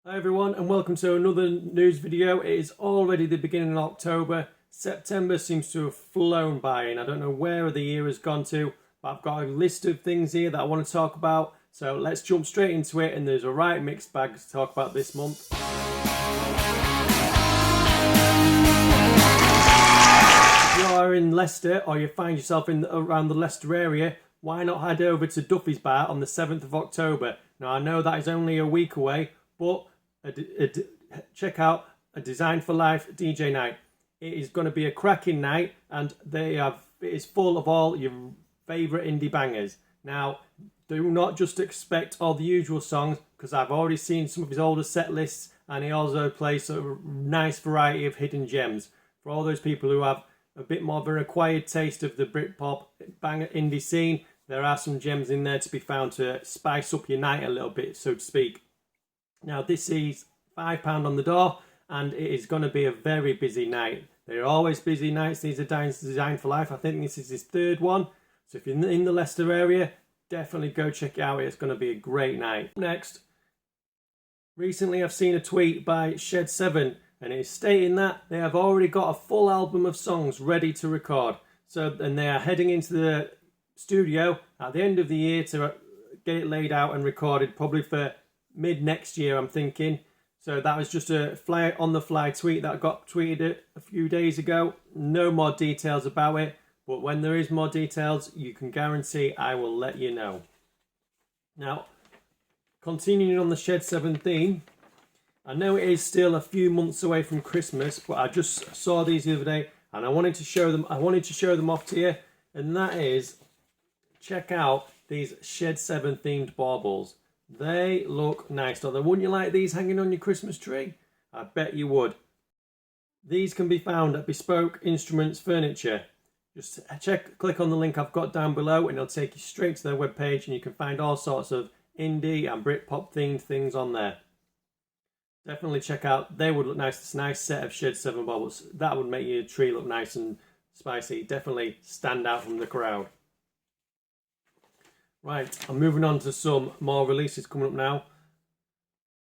Hi everyone and welcome to another news video. It is already the beginning of October. September seems to have flown by and I don't know where the year has gone to, but I've got a list of things here that I want to talk about. So let's jump straight into it, and there's a right mixed bag to talk about this month. If you are in Leicester or you find yourself around the Leicester area, why not head over to Duffy's Bar on the 7th of October. Now I know that is only a week away, but check out a Design for Life DJ night. It is going to be a cracking night, and it is full of all your favourite indie bangers. Now, do not just expect all the usual songs, because I've already seen some of his older set lists, and he also plays a nice variety of hidden gems. For all those people who have a bit more of an acquired taste of the Britpop banger indie scene, there are some gems in there to be found to spice up your night a little bit, so to speak. Now, this is £5 on the door, and it is going to be a very busy night. There are always busy nights. These are Design for Life. I think this is his third one. So if you're in the Leicester area, definitely go check it out. It's going to be a great night. Next, recently I've seen a tweet by Shedseven, and it is stating that they have already got a full album of songs ready to record. And they are heading into the studio at the end of the year to get it laid out and recorded, probably for mid next year, I'm thinking. So that was just a on the fly tweet that got tweeted a few days ago. No more details about it, but when there is more details, you can guarantee I will let you know. Now, continuing on the Shedseven theme, I know it is still a few months away from Christmas, but I just saw these the other day and I wanted to show them off to you, and that is, check out these Shedseven themed baubles. They look nice, don't they? Wouldn't you like these hanging on your Christmas tree? I bet you would. These can be found at Bespoke Instruments Furniture. Just click on the link I've got down below and it'll take you straight to their webpage, and you can find all sorts of indie and Britpop themed things on there. Definitely check out. They would look nice. It's a nice set of Shedseven baubles. That would make your tree look nice and spicy. Definitely stand out from the crowd. Right, I'm moving on to some more releases coming up now.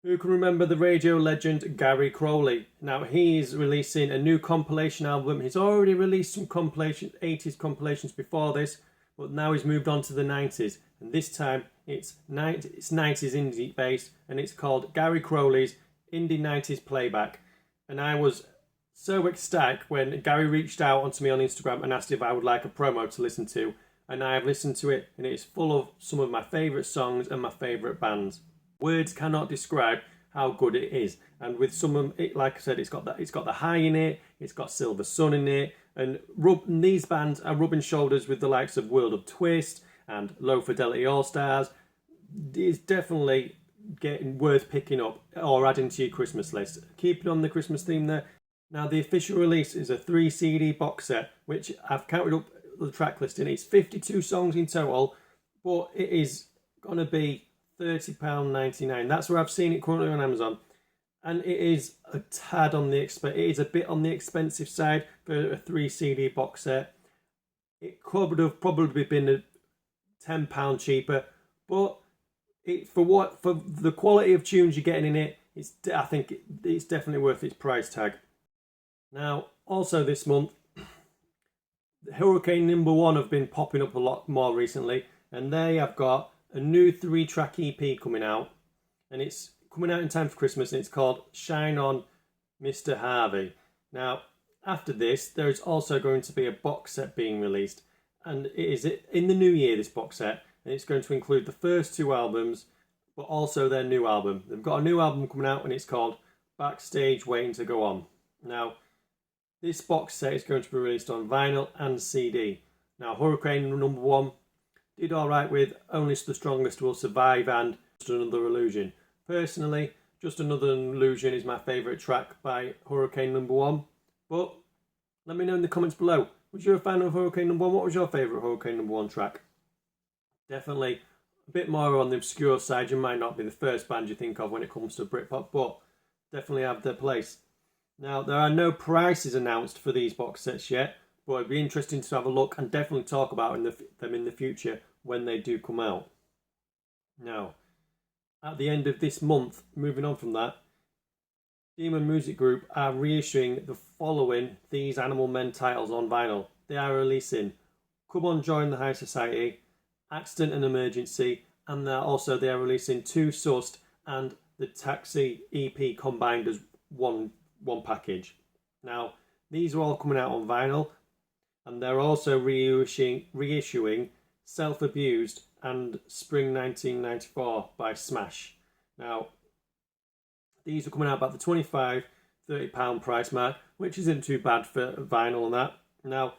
Who can remember the radio legend Gary Crowley? Now, he's releasing a new compilation album. He's already released some 80s compilations before this, but now he's moved on to the 90s. And this time, it's 90s indie based, and it's called Gary Crowley's Indie 90s Playback. And I was so ecstatic when Gary reached out onto me on Instagram and asked if I would like a promo to listen to. And I have listened to it, and it is full of some of my favourite songs and my favourite bands. Words cannot describe how good it is. And with some of it, like I said, it's got the High in it, it's got Silver Sun in it, and these bands are rubbing shoulders with the likes of World of Twist and Low Fidelity All Stars. It's definitely getting worth picking up or adding to your Christmas list. Keep it on the Christmas theme there. Now, the official release is a 3 CD box set, which I've counted up the track listing. It's 52 songs in total, but it is going to be £30.99. That's where I've seen it currently on Amazon, and it is a tad on the bit on the expensive side for a 3 CD box set. It could have probably been £10 cheaper, but for the quality of tunes you're getting in it, I think it's definitely worth its price tag. Now, also this month, Hurricane #1 have been popping up a lot more recently, and they have got a new 3-track EP coming out, and it's coming out in time for Christmas, and it's called Shine On Mr. Harvey. Now, after this, there is also going to be a box set being released, and it is in the new year, this box set, and it's going to include the first 2 albums, but also their new album. They've got a new album coming out, and it's called Backstage Waiting to Go On. Now, this box set is going to be released on vinyl and CD. Now, Hurricane #1 did alright with Only the Strongest Will Survive and Just Another Illusion. Personally, Just Another Illusion is my favourite track by Hurricane #1. But let me know in the comments below. Was you a fan of Hurricane #1? What was your favourite Hurricane #1 track? Definitely a bit more on the obscure side. You might not be the first band you think of when it comes to Britpop, but definitely have their place. Now, there are no prices announced for these box sets yet, but it'd be interesting to have a look and definitely talk about them in the future when they do come out. Now, at the end of this month, moving on from that, Demon Music Group are reissuing the following These Animal Men titles on vinyl. They are releasing Come On Join the High Society, Accident and Emergency, and they are releasing Too Sussed and the Taxi EP combined as one package. Now, these are all coming out on vinyl, and they're also reissuing Self Abused and Spring 1994 by Smash. Now, these are coming out about the £25-30 price mark, which isn't too bad for vinyl and that. Now,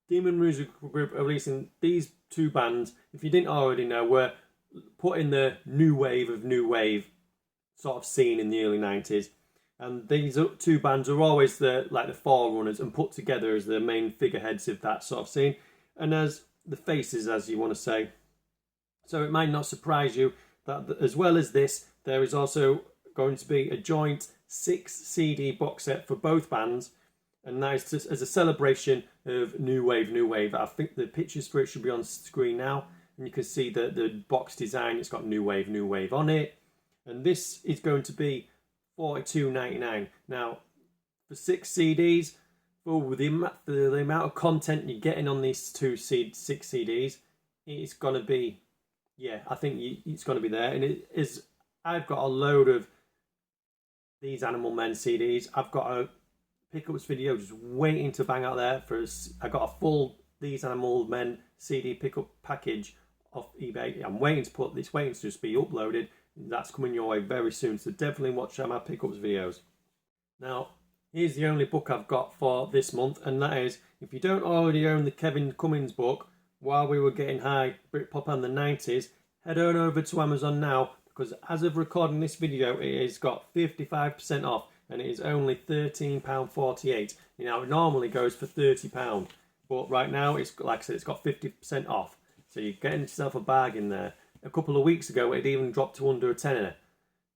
Demon Music Group are releasing these two bands, if you didn't already know, were put in the new wave sort of scene in the early 90s. And these two bands are always the forerunners and put together as the main figureheads of that sort of scene, and as the faces, as you want to say. So it might not surprise you that as well as this, there is also going to be a joint 6 CD box set for both bands, and that is just as a celebration of new wave. I think the pictures for it should be on screen now, and you can see the box design. It's got new wave on it, and this is going to be $42.99. Now, for 6 CDs, for the amount of content you're getting on these 6 CDs, it's going to be, I think it's going to be there. And it is. I've got a load of These Animal Men CDs. I've got a pickups video just waiting to bang out there. I got a full These Animal Men CD pickup package off eBay. I'm waiting to just be uploaded. That's coming your way very soon, so definitely watch my pickups videos. Now, here's the only book I've got for this month, and that is, if you don't already own the Kevin Cummins book, While We Were Getting High, Britpop and the 90s, head on over to Amazon now, because as of recording this video, it has got 55% off, and it is only £13.48. You know, it normally goes for £30, but right now, it's like I said, it's got 50% off, so you're getting yourself a bargain there. A couple of weeks ago, it even dropped to under a tenner,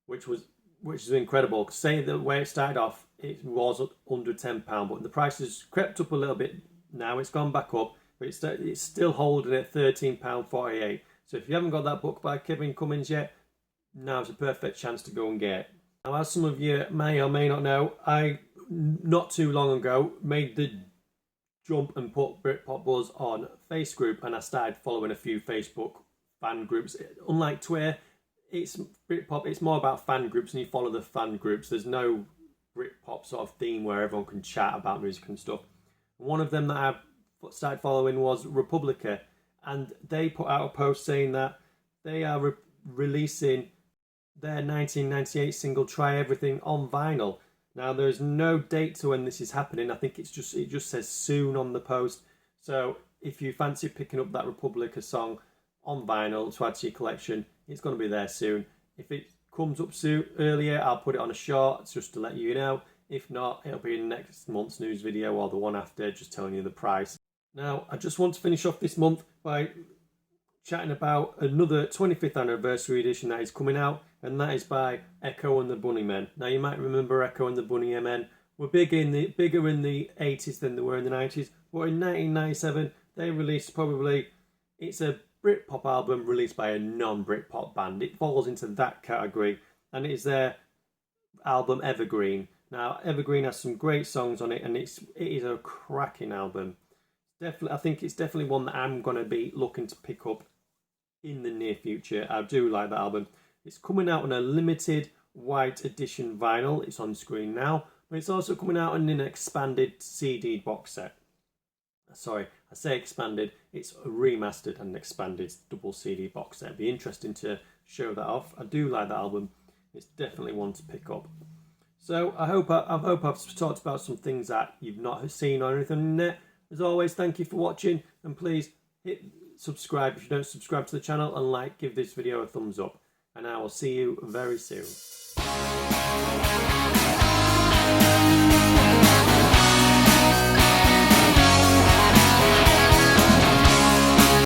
which is incredible. Say the way it started off, it was under £10, but the price has crept up a little bit now. It's gone back up, but it's still holding at £13.48. So if you haven't got that book by Kevin Cummins yet, now's a perfect chance to go and get it. Now, as some of you may or may not know, I not too long ago made the jump and put Britpop Buzz on Face Group, and I started following a few Facebook fan groups. Unlike Twitter, it's Britpop, it's more about fan groups, and you follow the fan groups. There's no Britpop sort of theme where everyone can chat about music and stuff. One of them that I started following was Republica, and they put out a post saying that they are releasing their 1998 single Try Everything on vinyl. Now, there's no date to when this is happening. I think it just says soon on the post. So if you fancy picking up that Republica song on vinyl to add to your collection, it's going to be there soon. If it comes up soon earlier, I'll put it on a short just to let you know. If not, it'll be in next month's news video or the one after, just telling you the price. Now, I just want to finish off this month by chatting about another 25th anniversary edition that is coming out, and that is by Echo and the Bunnymen. Now, you might remember Echo and the Bunnymen were bigger in the 80s than they were in the 90s, but in 1997 they released it's a Britpop album released by a non-Britpop band. It falls into that category, and it is their album Evergreen. Now, Evergreen has some great songs on it, and it is a cracking album. I think it's definitely one that I'm going to be looking to pick up in the near future. I do like that album. It's coming out on a limited white edition vinyl. It's on screen now, but it's also coming out in an expanded CD box set. Sorry, I say expanded. It's a remastered and expanded double CD box set. It'd be interesting to show that off. I do like that album. It's definitely one to pick up. So I hope I've talked about some things that you've not seen or anything in there. As always, thank you for watching, and please hit subscribe if you don't subscribe to the channel, and give this video a thumbs up. And I will see you very soon.